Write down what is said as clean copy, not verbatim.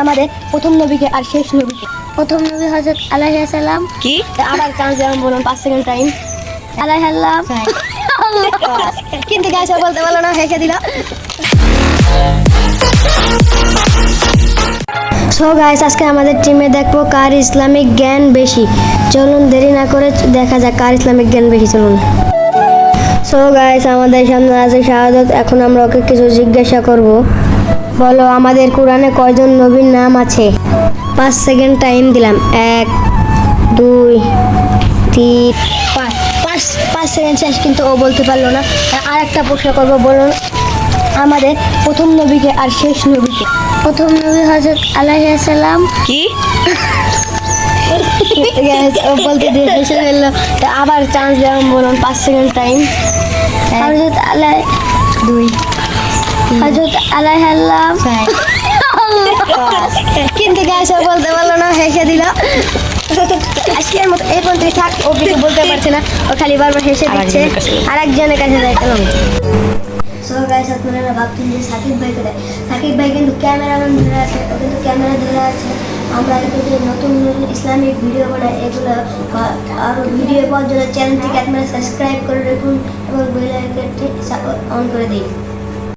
আমাদের প্রথম নবীকে আর শেষ নবীকে। প্রথম নবী হযরত আলাইহিস সালাম। কি আবার চান্স যেমন বলুন 5 সেকেন্ড টাইম। আলাইহিস সালাম। কিন্তু গাইস বলতে পারলো না, হেসে দিল। সো গাইস আজকে আমাদের টিমে দেখবো কার ইসলামিক জ্ঞান বেশি। চলুন দেরি না করে দেখা যাক কার ইসলামিক জ্ঞান বেশি। চলুন। সো গাইস আমাদের সামনে আছে শাহাদত। এখন আমরা ওকে কিছু জিজ্ঞাসা করব। বলো আমাদের কোরআনে কয়জন নবীর নাম আছে? 5 সেকেন্ড টাইম দিলাম। 1 2 3 5 সেকেন্ড শেষ, কিন্তু ও বলতে পারলো না। আর একটা প্রশ্ন করবো, বলুন আমাদের প্রথম নবীকে আর শেষ নবীকে। প্রথম নবী হযরত আলাইহিস সালাম। কি ও বলতে দিয়ে হেসে ফেললো। আবার চান্স যেমন বলুন 5 সেকেন্ড টাইম। হযরত 2 হযরত আলাইহিস সালাম। কিন্তু গাইস ও বলতে পারলো না, হেসে দিল। আজকের মতো এই পর্যন্ত থাক। ও কিছু বলতে পারছে না, ও খালি বারবার হেসে দিচ্ছে। আরেকজনের কাছে যাই। চলুন। সো গাইস আপনারা ভাবছেন যে সাকিব ভাই কোথায়? সাকিব ভাই কিন্তু ক্যামেরাম্যান ধরে আছে, ও কিন্তু ক্যামেরা ধরে আছে। আমরা কিন্তু নতুন নতুন ইসলামিক ভিডিও বানাই, এগুলো আরও ভিডিও পাওয়ার জন্য চ্যানেলটিকে আপনারা সাবস্ক্রাইব করে রাখুন এবং বেল আইকনটি অন করে দিন।